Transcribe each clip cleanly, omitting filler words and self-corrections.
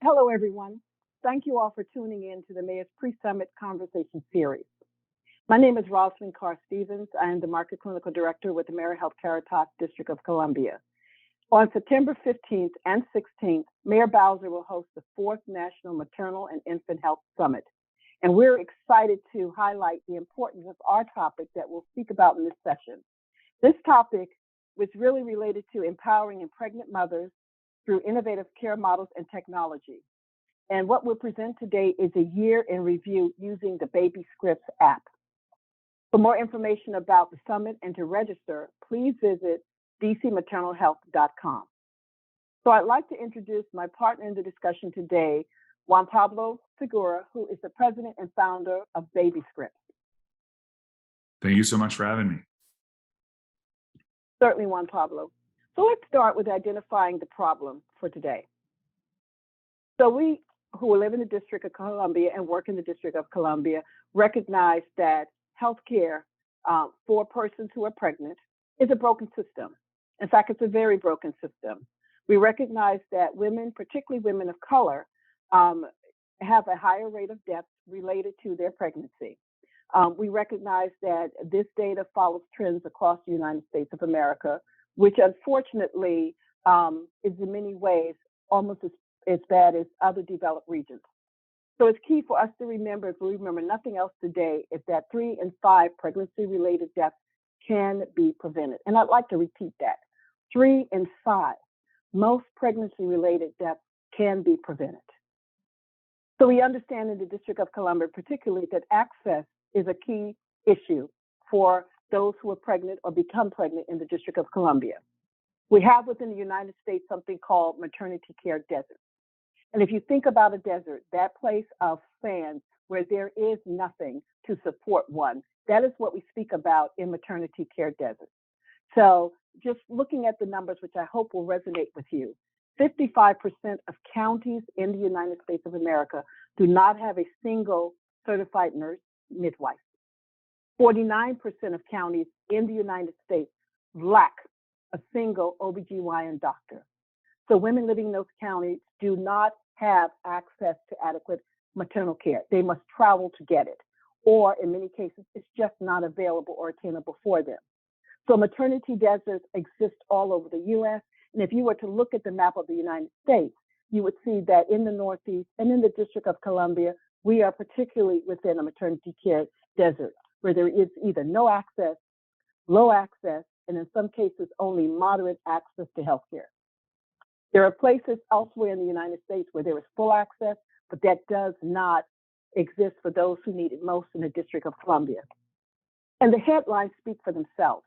Hello, everyone. Thank you all for tuning in to the Mayor's Pre-Summit Conversation Series. My name is Rosalind Carr Stevens. I am the Market Clinical Director with AmeriHealth Caritas District of Columbia. On September 15th and 16th, Mayor Bowser will host the 4th National Maternal and Infant Health Summit. And we're excited to highlight the importance of our topic that we'll speak about in this session. This topic was really related to empowering pregnant mothers through innovative care models and technology. And what we'll present today is a year in review using the Babyscripts app. For more information about the summit and to register, please visit dcmaternalhealth.com. So I'd like to introduce my partner in the discussion today, Juan Pablo Segura, who is the president and founder of Babyscripts. Thank you so much for having me. Certainly, Juan Pablo. So let's start with identifying the problem for today. So we who live in the District of Columbia and work in the District of Columbia recognize that healthcare for persons who are pregnant is a broken system. In fact, it's a very broken system. We recognize that women, particularly women of color, have a higher rate of death related to their pregnancy. We recognize that this data follows trends across the United States of America, which unfortunately is in many ways almost as bad as other developed regions. So it's key for us to remember, if we remember nothing else today, is that 3 in 5 pregnancy-related deaths can be prevented. And I'd like to repeat that. 3 in 5, most pregnancy-related deaths can be prevented. So we understand in the District of Columbia, particularly, that access is a key issue for those who are pregnant or become pregnant in the District of Columbia. We have within the United States something called maternity care deserts. And if you think about a desert, that place of sand where there is nothing to support one, that is what we speak about in maternity care deserts. So just looking at the numbers, which I hope will resonate with you, 55% of counties in the United States of America do not have a single certified nurse midwife. 49% of counties in the United States lack a single OBGYN doctor. So women living in those counties do not have access to adequate maternal care. They must travel to get it, or in many cases, it's just not available or attainable for them. So maternity deserts exist all over the U.S. And if you were to look at the map of the United States, you would see that in the Northeast and in the District of Columbia, we are particularly within a maternity care desert, where there is either no access, low access, and in some cases, only moderate access to healthcare. There are places elsewhere in the United States where there is full access, but that does not exist for those who need it most in the District of Columbia. And the headlines speak for themselves.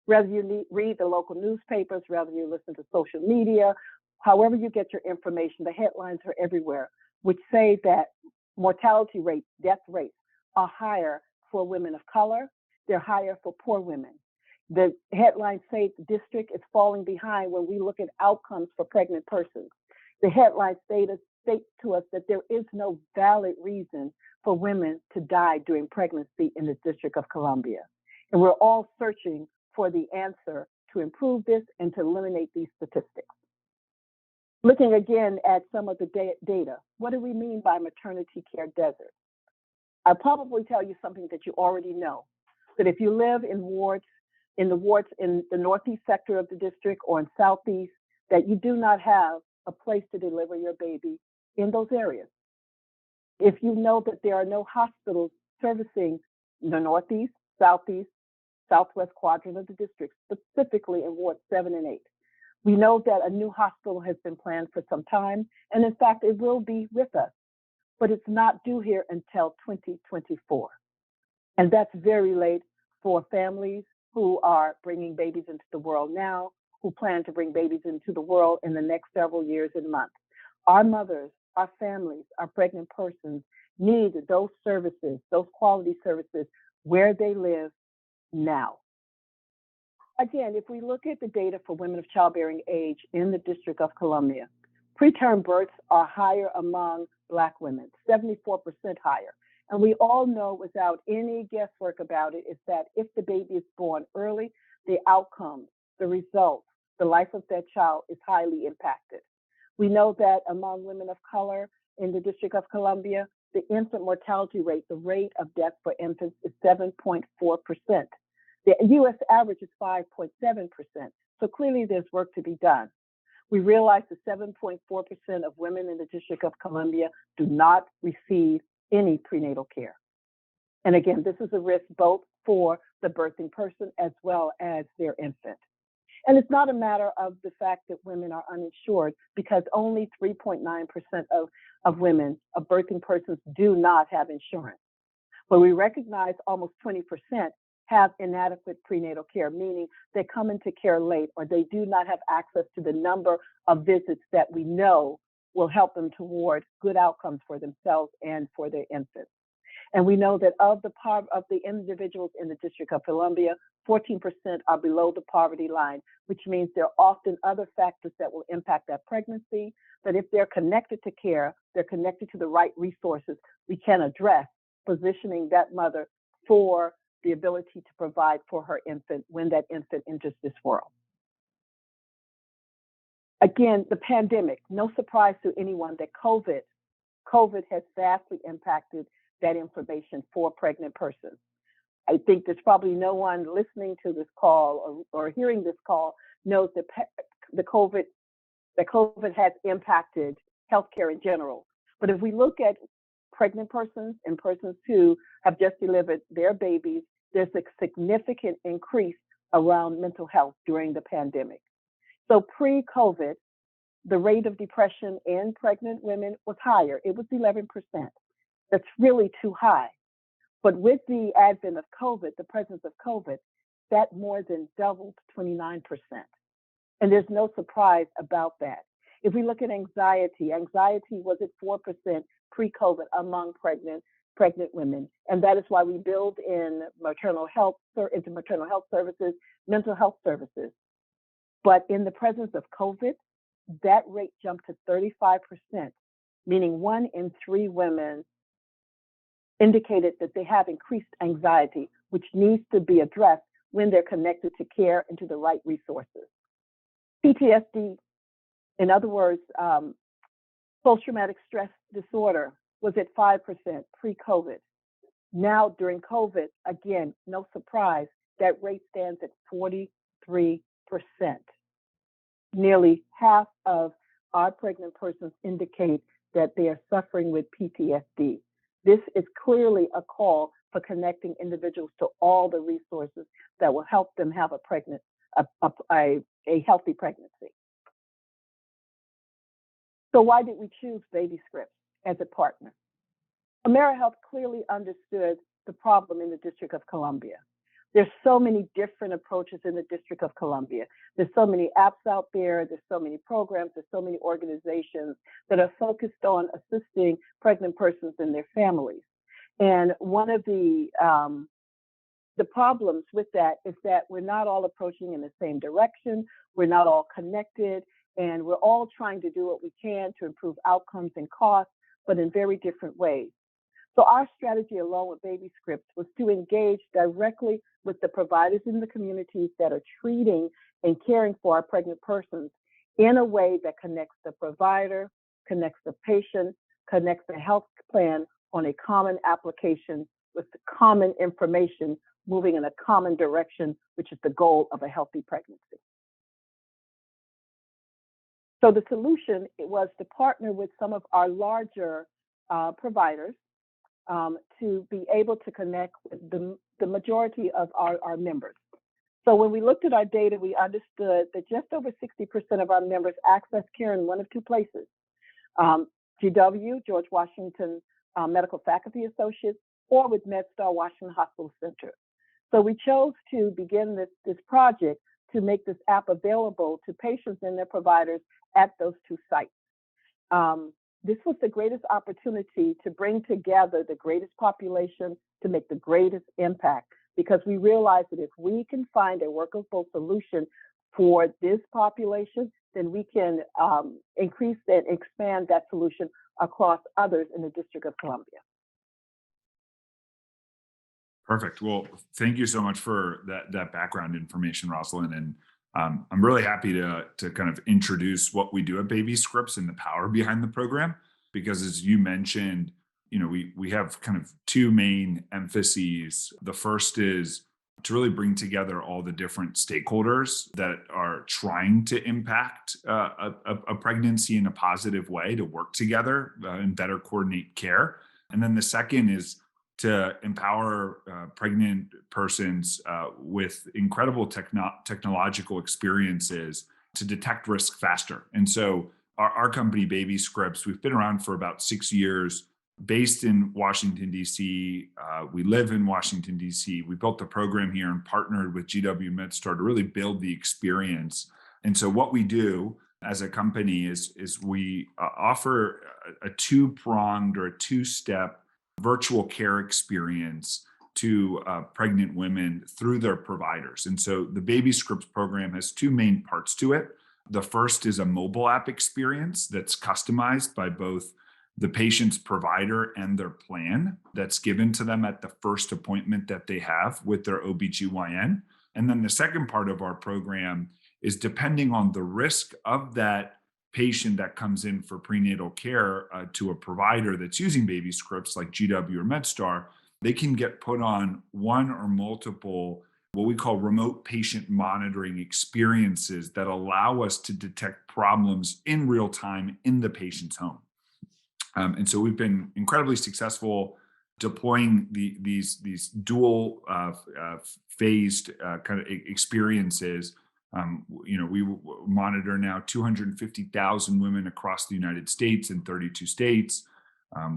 Whether you read the local newspapers, whether you listen to social media, however you get your information, the headlines are everywhere, which say that mortality rates, death rates, are higher for women of color. They're higher for poor women. The headlines say the district is falling behind when we look at outcomes for pregnant persons. The headlines state to us that there is no valid reason for women to die during pregnancy in the District of Columbia. And we're all searching for the answer to improve this and to eliminate these statistics. Looking again at some of the data, what do we mean by maternity care desert? I'll probably tell you something that you already know, that if you live in the wards in the Northeast sector of the district or in Southeast, that you do not have a place to deliver your baby in those areas. If you know that there are no hospitals servicing the Northeast, Southeast, Southwest quadrant of the district, specifically in wards 7 and 8. We know that a new hospital has been planned for some time, and in fact, it will be with us, but it's not due here until 2024. And that's very late for families who are bringing babies into the world now, who plan to bring babies into the world in the next several years and months. Our mothers, our families, our pregnant persons need those services, those quality services where they live now. Again, if we look at the data for women of childbearing age in the District of Columbia, preterm births are higher among Black women, 74% higher. And we all know without any guesswork about it is that if the baby is born early, the outcomes, the results, the life of that child is highly impacted. We know that among women of color in the District of Columbia, the infant mortality rate, the rate of death for infants, is 7.4%. The US average is 5.7%. So clearly there's work to be done. We realize that 7.4% of women in the District of Columbia do not receive any prenatal care. And again, this is a risk both for the birthing person as well as their infant. And it's not a matter of the fact that women are uninsured, because only 3.9% of women, of birthing persons, do not have insurance. But we recognize almost 20% have inadequate prenatal care, meaning they come into care late, or they do not have access to the number of visits that we know will help them toward good outcomes for themselves and for their infants. And we know that of the individuals in the District of Columbia, 14% are below the poverty line, which means there are often other factors that will impact that pregnancy. But if they're connected to care, they're connected to the right resources, we can address positioning that mother for the ability to provide for her infant when that infant enters this world. Again, the pandemic, no surprise to anyone that COVID has vastly impacted that information for pregnant persons. I think there's probably no one listening to this call or hearing this call knows that COVID has impacted healthcare in general. But if we look at pregnant persons and persons who have just delivered their babies, there's a significant increase around mental health during the pandemic. So pre-COVID, the rate of depression in pregnant women was higher. It was 11%. That's really too high. But with the advent of COVID, the presence of COVID, that more than doubled to 29%. And there's no surprise about that. If we look at anxiety was at 4% pre-COVID among pregnant women. And that is why we build in maternal health services, mental health services. But in the presence of COVID, that rate jumped to 35%, meaning 1 in 3 women indicated that they have increased anxiety, which needs to be addressed when they're connected to care and to the right resources. PTSD, in other words, post-traumatic stress disorder, was at 5% pre-COVID. Now, during COVID, again, no surprise, that rate stands at 43%. Nearly half of our pregnant persons indicate that they are suffering with PTSD. This is clearly a call for connecting individuals to all the resources that will help them have a healthy pregnancy. So why did we choose Babyscripts as a partner? AmeriHealth clearly understood the problem in the District of Columbia. There's so many different approaches in the District of Columbia. There's so many apps out there. There's so many programs. There's so many organizations that are focused on assisting pregnant persons and their families. And one of the problems with that is that we're not all approaching in the same direction. We're not all connected, and we're all trying to do what we can to improve outcomes and costs, but in very different ways. So our strategy along with Babyscripts was to engage directly with the providers in the communities that are treating and caring for our pregnant persons in a way that connects the provider, connects the patient, connects the health plan on a common application with the common information moving in a common direction, which is the goal of a healthy pregnancy. So the solution was to partner with some of our larger providers to be able to connect with the majority of our members. So when we looked at our data, we understood that just over 60% of our members access care in one of 2 places, GW, George Washington Medical Faculty Associates, or with MedStar Washington Hospital Center. So we chose to begin this project to make this app available to patients and their providers at those 2 sites. This was the greatest opportunity to bring together the greatest population to make the greatest impact, because we realized that if we can find a workable solution for this population, then we can increase and expand that solution across others in the District of Columbia. Perfect. Well, thank you so much for that background information, Rosalind. And I'm really happy to kind of introduce what we do at Babyscripts and the power behind the program, because as you mentioned, we have kind of two main emphases. The first is to really bring together all the different stakeholders that are trying to impact a pregnancy in a positive way, to work together and better coordinate care. And then the second is to empower pregnant persons with incredible technological experiences to detect risk faster. And so our company, Babyscripts, we've been around for about 6 years, based in Washington, D.C. We live in Washington, D.C. We built the program here and partnered with GW MedStar to really build the experience. And so what we do as a company is we offer a two-pronged or a two-step virtual care experience to pregnant women through their providers. And so the Babyscripts program has two main parts to it. The first is a mobile app experience that's customized by both the patient's provider and their plan, that's given to them at the first appointment that they have with their OBGYN. And then the second part of our program is, depending on the risk of that patient that comes in for prenatal care to a provider that's using Babyscripts like GW or MedStar, they can get put on one or multiple what we call remote patient monitoring experiences that allow us to detect problems in real time in the patient's home. And so we've been incredibly successful deploying these dual phased kind of experiences. We monitor now 250,000 women across the United States in 32 states.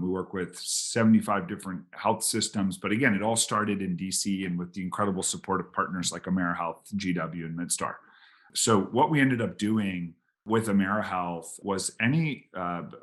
We work with 75 different health systems, but again, it all started in DC and with the incredible support of partners like AmeriHealth, GW, and MedStar. So what we ended up doing with AmeriHealth was any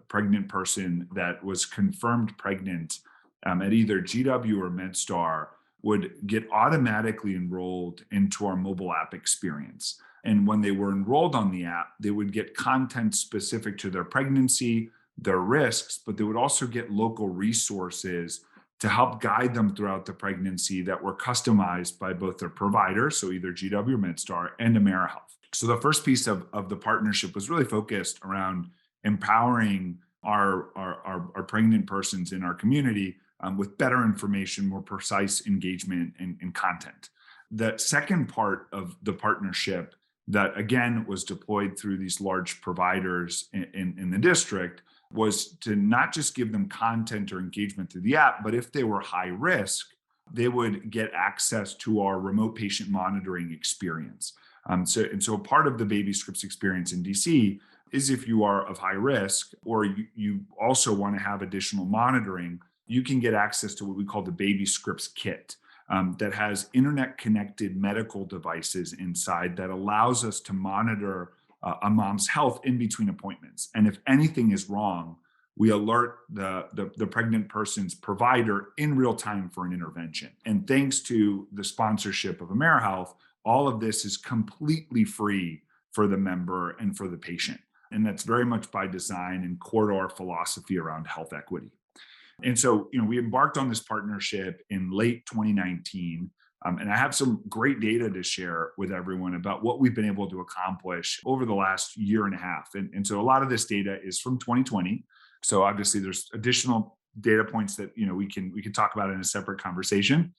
pregnant person that was confirmed pregnant at either GW or MedStar would get automatically enrolled into our mobile app experience. And when they were enrolled on the app, they would get content specific to their pregnancy, their risks, but they would also get local resources to help guide them throughout the pregnancy that were customized by both their providers, so either GW or MedStar, and AmeriHealth. So the first piece of the partnership was really focused around empowering our pregnant persons in our community with better information, more precise engagement and content. The second part of the partnership that, again, was deployed through these large providers in the district was to not just give them content or engagement through the app, but if they were high risk, they would get access to our remote patient monitoring experience. So a part of the Babyscripts experience in DC is, if you are of high risk or you also want to have additional monitoring, you can get access to what we call the Babyscripts kit that has internet connected medical devices inside that allows us to monitor a mom's health in between appointments. And if anything is wrong, we alert the pregnant person's provider in real time for an intervention. And thanks to the sponsorship of AmeriHealth, all of this is completely free for the member and for the patient. And that's very much by design and core to our philosophy around health equity. And so, we embarked on this partnership in late 2019. And I have some great data to share with everyone about what we've been able to accomplish over the last year and a half. And so a lot of this data is from 2020. So obviously there's additional data points that we can talk about in a separate conversation.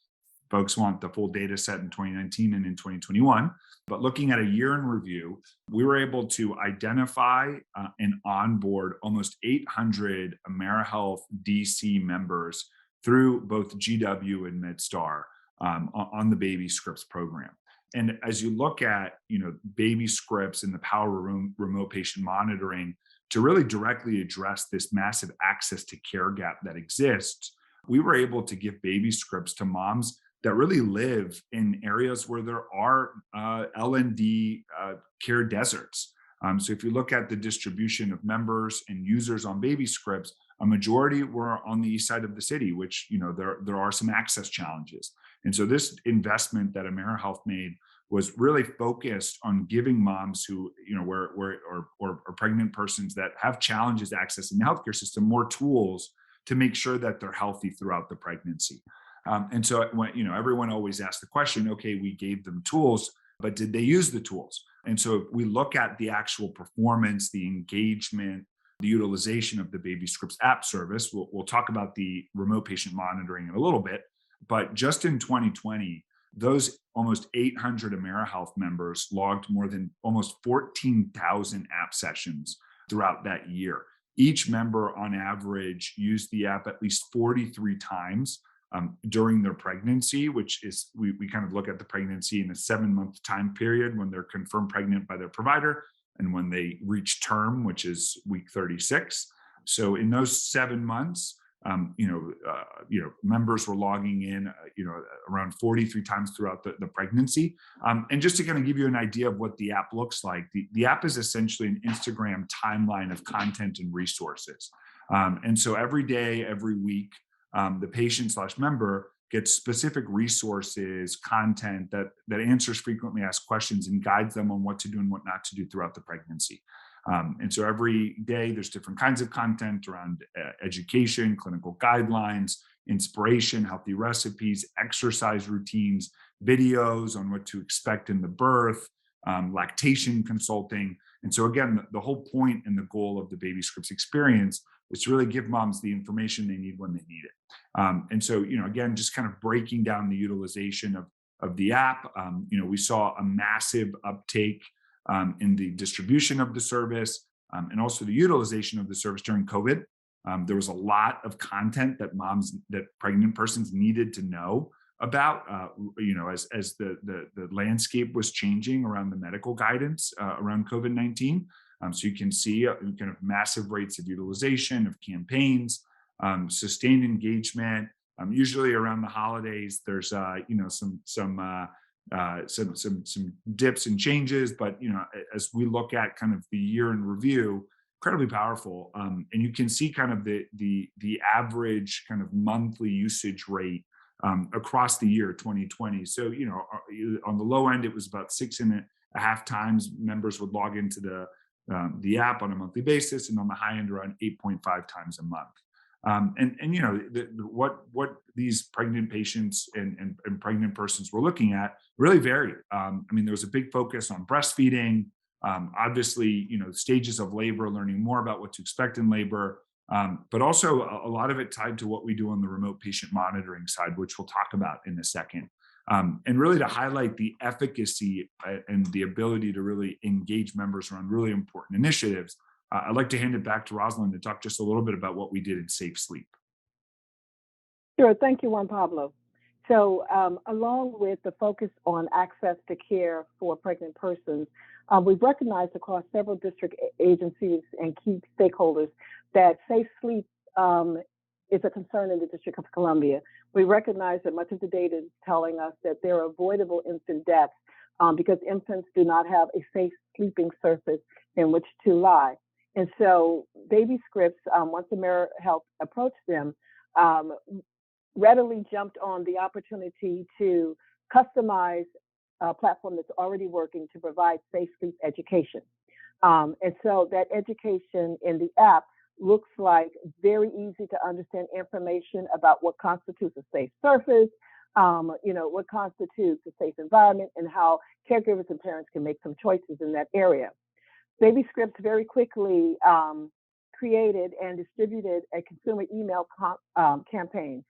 Folks want the full data set in 2019 and in 2021. But looking at a year in review, we were able to identify and onboard almost 800 AmeriHealth DC members through both GW and MedStar on the Babyscripts program. And as you look at, Babyscripts and the power of remote patient monitoring to really directly address this massive access to care gap that exists, we were able to give Babyscripts to moms that really live in areas where there are L&D care deserts. So if you look at the distribution of members and users on Babyscripts, a majority were on the east side of the city, which there are some access challenges. And so this investment that AmeriHealth made was really focused on giving moms who, or pregnant persons that have challenges accessing the healthcare system, more tools to make sure that they're healthy throughout the pregnancy. And so, everyone always asks the question, okay, we gave them tools, but did they use the tools? And so if we look at the actual performance, the engagement, the utilization of the Babyscripts app service, we'll talk about the remote patient monitoring in a little bit, but just in 2020, those almost 800 AmeriHealth members logged more than almost 14,000 app sessions throughout that year. Each member on average used the app at least 43 times during their pregnancy, which is, we kind of look at the pregnancy in a 7-month time period when they're confirmed pregnant by their provider and when they reach term, which is week 36. So in those 7 months, members were logging in, around 43 times throughout the pregnancy. And just to kind of give you an idea of what the app looks like, the app is essentially an Instagram timeline of content and resources. And so every day, every week, the patient/member gets specific resources, content that answers frequently asked questions and guides them on what to do and what not to do throughout the pregnancy. And so every day there's different kinds of content around education, clinical guidelines, inspiration, healthy recipes, exercise routines, videos on what to expect in the birth, lactation consulting. And so again, the whole point and the goal of the Babyscripts experience is to really give moms the information they need when they need it. And so, again, just kind of breaking down the utilization of the app, we saw a massive uptake in the distribution of the service and also the utilization of the service during COVID. There was a lot of content that pregnant persons needed to know about, as the landscape was changing around the medical guidance around COVID-19. So you can see kind of massive rates of utilization of campaigns, sustained engagement. Usually around the holidays, there's some dips and changes, but as we look at kind of the year in review, incredibly powerful. And you can see kind of the average kind of monthly usage rate across the year 2020. So on the low end, it was about 6.5 times members would log into the app on a monthly basis, and on the high end, around 8.5 times a month. What these pregnant patients and pregnant persons were looking at really varied. There was a big focus on breastfeeding, obviously, stages of labor, learning more about what to expect in labor, but also a lot of it tied to what we do on the remote patient monitoring side, which we'll talk about in a second. And really to highlight the efficacy and the ability to really engage members around really important initiatives. I'd like to hand it back to Rosalind to talk just a little bit about what we did in Safe Sleep. Sure. Thank you, Juan Pablo. So along with the focus on access to care for pregnant persons, we've recognized across several district agencies and key stakeholders that safe sleep is a concern in the District of Columbia. We recognize that much of the data is telling us that there are avoidable infant deaths because infants do not have a safe sleeping surface in which to lie. And so Babyscripts, once AmeriHealth approached them, readily jumped on the opportunity to customize a platform that's already working to provide safe sleep education. And so that education in the app looks like very easy to understand information about what constitutes a safe surface, what constitutes a safe environment, and how caregivers and parents can make some choices in that area. Babyscripts very quickly created and distributed a consumer email campaign,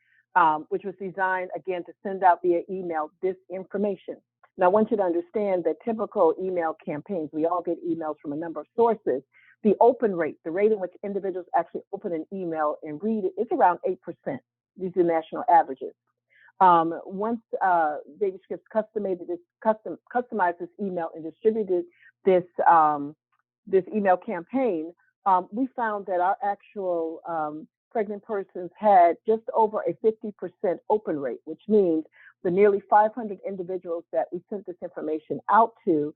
which was designed, again, to send out via email this information. Now, I want you to understand that typical email campaigns, we all get emails from a number of sources. The open rate, the rate in which individuals actually open an email and read it, is around 8%. These are national averages. Once Babyscripts customized this email and distributed this email campaign, we found that our actual pregnant persons had just over a 50% open rate, which means the nearly 500 individuals that we sent this information out to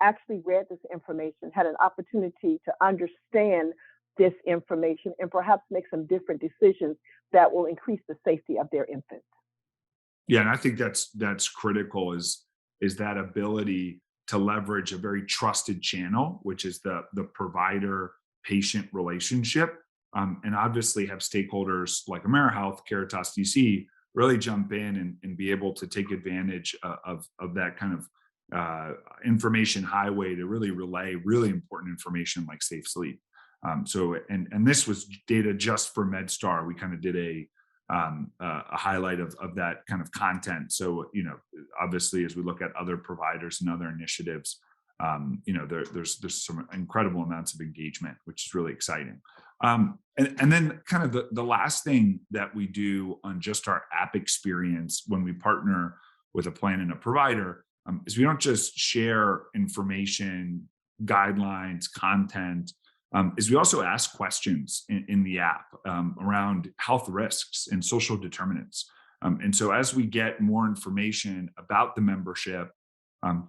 actually read this information, had an opportunity to understand this information, and perhaps make some different decisions that will increase the safety of their infants. Yeah, and I think that's critical is that ability to leverage a very trusted channel, which is the provider-patient relationship, and obviously have stakeholders like AmeriHealth, Caritas DC really jump in and be able to take advantage of that kind of information highway to really relay really important information like safe sleep. And this was data just for MedStar. We kind of did a highlight of that kind of content. So, obviously, as we look at other providers and other initiatives, there's some incredible amounts of engagement, which is really exciting. And then kind of the last thing that we do on just our app experience when we partner with a plan and a provider is we don't just share information, guidelines, content, is we also ask questions in the app around health risks and social determinants. And so as we get more information about the membership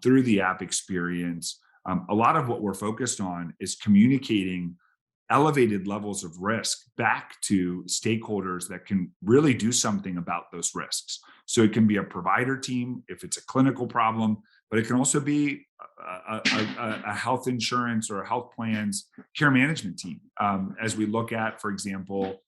through the app experience, a lot of what we're focused on is communicating elevated levels of risk back to stakeholders that can really do something about those risks. So it can be a provider team if it's a clinical problem, but it can also be a health insurance or a health plan's care management team. As we look at, for example,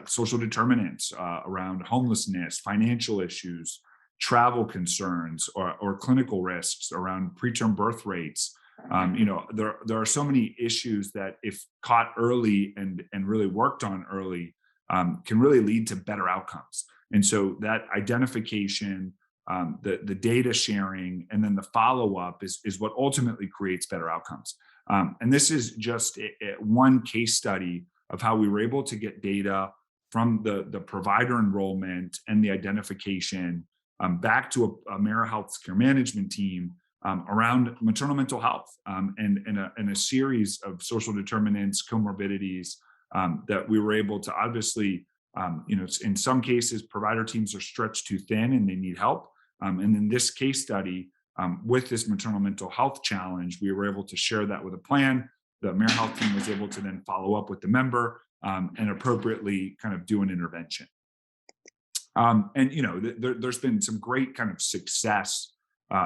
social determinants around homelessness, financial issues, travel concerns, or clinical risks around preterm birth rates. There are so many issues that, if caught early and really worked on early, can really lead to better outcomes. And so that identification, the data sharing, and then the follow-up is what ultimately creates better outcomes. And this is just one case study of how we were able to get data from the provider enrollment and the identification back to AmeriHealth's care management team around maternal mental health and a series of social determinants, comorbidities that we were able to obviously, in some cases, provider teams are stretched too thin and they need help. And in this case study, with this maternal mental health challenge, we were able to share that with a plan. The AmeriHealth team was able to then follow up with the member and appropriately kind of do an intervention. There's been some great kind of success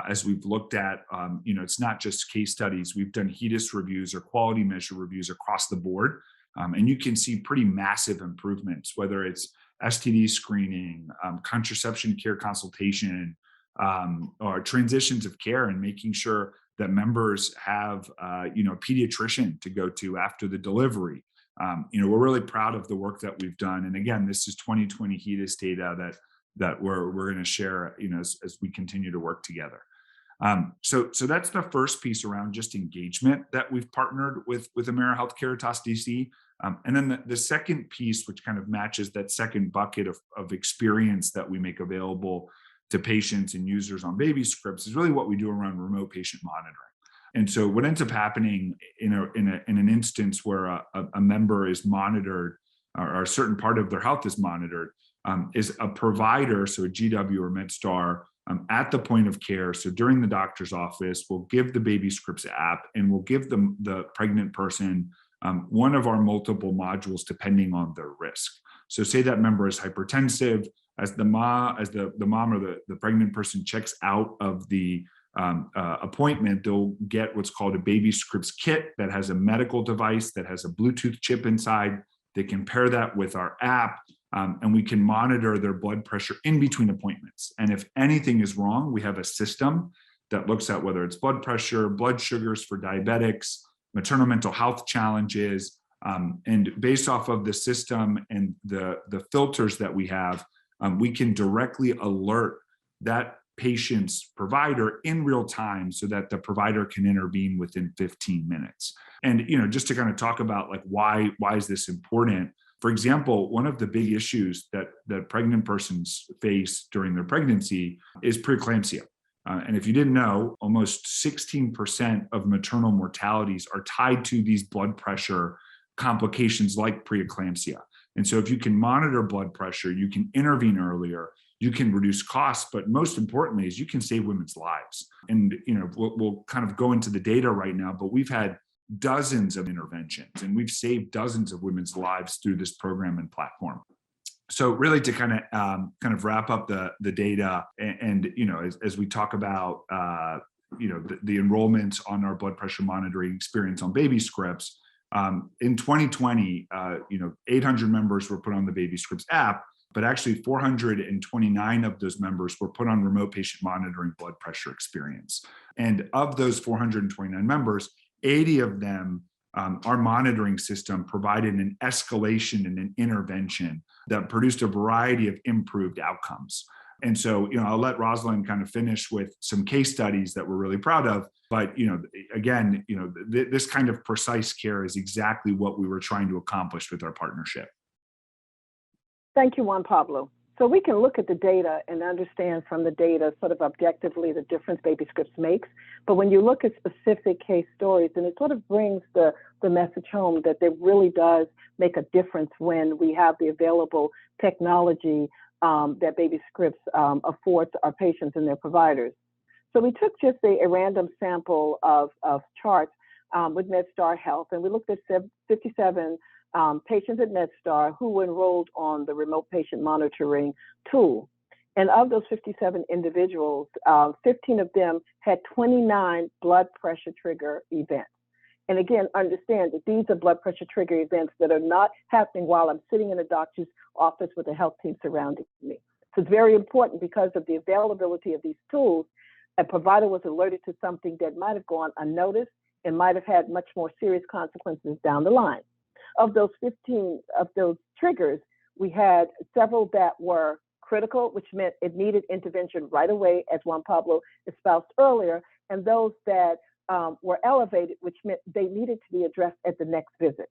as we've looked at, it's not just case studies. We've done HEDIS reviews or quality measure reviews across the board. And you can see pretty massive improvements, whether it's STD screening, contraception care consultation, or transitions of care, and making sure that members have, a pediatrician to go to after the delivery. We're really proud of the work that we've done. And again, this is 2020 HEDIS data that we're going to share, as we continue to work together. So that's the first piece around just engagement that we've partnered with AmeriHealth Caritas DC. And then the second piece, which kind of matches that second bucket of experience that we make available to patients and users on Babyscripts, is really what we do around remote patient monitoring. And so what ends up happening in an instance where a member is monitored, or a certain part of their health is monitored, is a provider, so a GW or MedStar, at the point of care. So during the doctor's office, we'll give the Babyscripts app, and we'll give the pregnant person one of our multiple modules depending on their risk. So say that member is hypertensive, as the mom or the pregnant person checks out of the appointment, they'll get what's called a Babyscripts kit that has a medical device that has a Bluetooth chip inside. They can pair that with our app, and we can monitor their blood pressure in between appointments. And if anything is wrong, we have a system that looks at whether it's blood pressure, blood sugars for diabetics, maternal mental health challenges, and based off of the system and the filters that we have, we can directly alert that patient's provider in real time so that the provider can intervene within 15 minutes. And just to kind of talk about like why is this important? For example, one of the big issues that pregnant persons face during their pregnancy is preeclampsia. And if you didn't know, almost 16% of maternal mortalities are tied to these blood pressure complications like preeclampsia. And so if you can monitor blood pressure, you can intervene earlier, you can reduce costs, but most importantly is you can save women's lives. And we'll kind of go into the data right now, but we've had dozens of interventions and we've saved dozens of women's lives through this program and platform. So really to kind of wrap up the data and as we talk about the enrollments on our blood pressure monitoring experience on Babyscripts, in 2020 800 members were put on the Babyscripts app, but actually 429 of those members were put on remote patient monitoring blood pressure experience. And of those 429 members, 80 of them, our monitoring system provided an escalation and an intervention that produced a variety of improved outcomes. And so, I'll let Rosalind kind of finish with some case studies that we're really proud of. But, again, this kind of precise care is exactly what we were trying to accomplish with our partnership. Thank you, Juan Pablo. So we can look at the data and understand from the data sort of objectively the difference Babyscripts makes. But when you look at specific case stories, and it sort of brings the message home that it really does make a difference when we have the available technology that Babyscripts affords our patients and their providers. So we took just a random sample of charts with MedStar Health, and we looked at 57 patients at MedStar who were enrolled on the remote patient monitoring tool. And of those 57 individuals, 15 of them had 29 blood pressure trigger events. And again, understand that these are blood pressure trigger events that are not happening while I'm sitting in a doctor's office with a health team surrounding me. So it's very important because of the availability of these tools. A provider was alerted to something that might have gone unnoticed and might have had much more serious consequences down the line. Of those 15 of those triggers, we had several that were critical, which meant it needed intervention right away, as Juan Pablo espoused earlier, and those that were elevated, which meant they needed to be addressed at the next visit.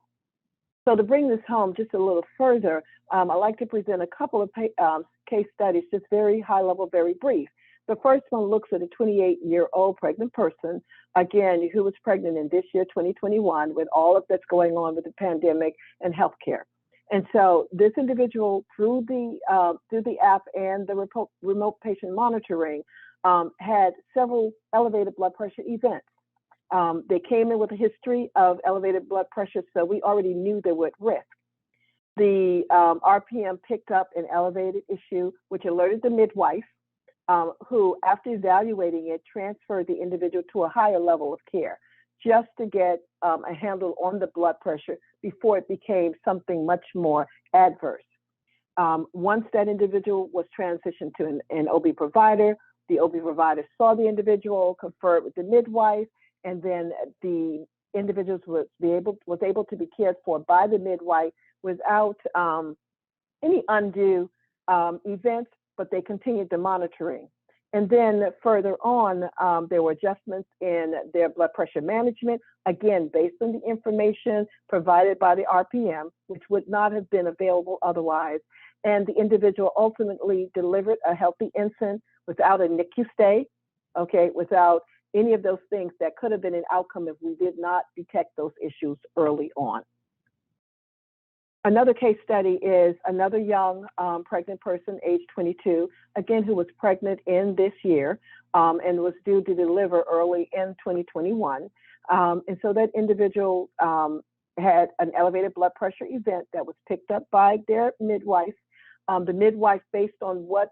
So to bring this home just a little further, I'd like to present a couple of case studies, just very high level, very brief. The first one looks at a 28-year-old pregnant person, again, who was pregnant in this year, 2021, with all of that's going on with the pandemic and healthcare. And so this individual, through the app and the remote patient monitoring, had several elevated blood pressure events. They came in with a history of elevated blood pressure, so we already knew they were at risk. The RPM picked up an elevated issue, which alerted the midwife, who, after evaluating it, transferred the individual to a higher level of care just to get a handle on the blood pressure before it became something much more adverse. Once that individual was transitioned to an OB provider, the OB provider saw the individual, conferred with the midwife, and then the individual was able to be cared for by the midwife without any undue events, but they continued the monitoring. And then further on, there were adjustments in their blood pressure management, again, based on the information provided by the RPM, which would not have been available otherwise. And the individual ultimately delivered a healthy infant without a NICU stay, okay, without any of those things that could have been an outcome if we did not detect those issues early on. Another case study is another young pregnant person, age 22, again, who was pregnant in this year and was due to deliver early in 2021. And so that individual had an elevated blood pressure event that was picked up by their midwife. The midwife, based on what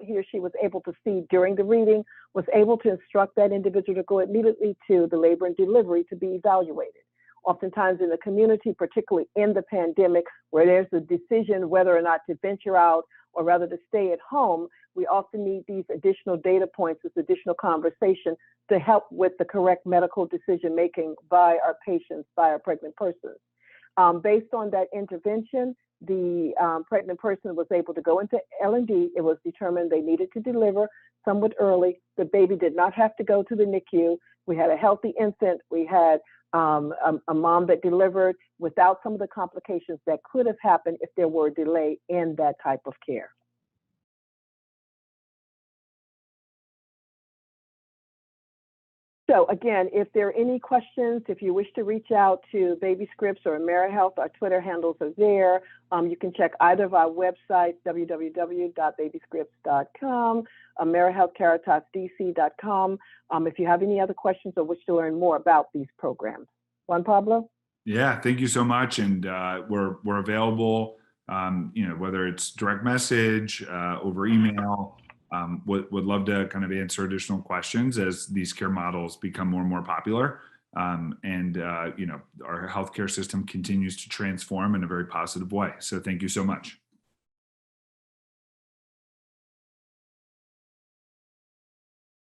he or she was able to see during the reading, was able to instruct that individual to go immediately to the labor and delivery to be evaluated. Oftentimes in the community, particularly in the pandemic, where there's a decision whether or not to venture out or rather to stay at home, we often need these additional data points, this additional conversation to help with the correct medical decision making by our patients, by our pregnant persons. Based on that intervention, the pregnant person was able to go into L&D. It was determined they needed to deliver somewhat early. The baby did not have to go to the NICU. We had a healthy infant. We had a mom that delivered without some of the complications that could have happened if there were a delay in that type of care. So again, if there are any questions, if you wish to reach out to Babyscripts or AmeriHealth, our Twitter handles are there. You can check either of our websites, www.babyscripts.com, AmeriHealthCaritasDC.com, if you have any other questions or wish to learn more about these programs. Juan Pablo? Yeah, thank you so much. And we're available, whether it's direct message, over email. Would love to kind of answer additional questions as these care models become more and more popular. Our healthcare system continues to transform in a very positive way. So thank you so much.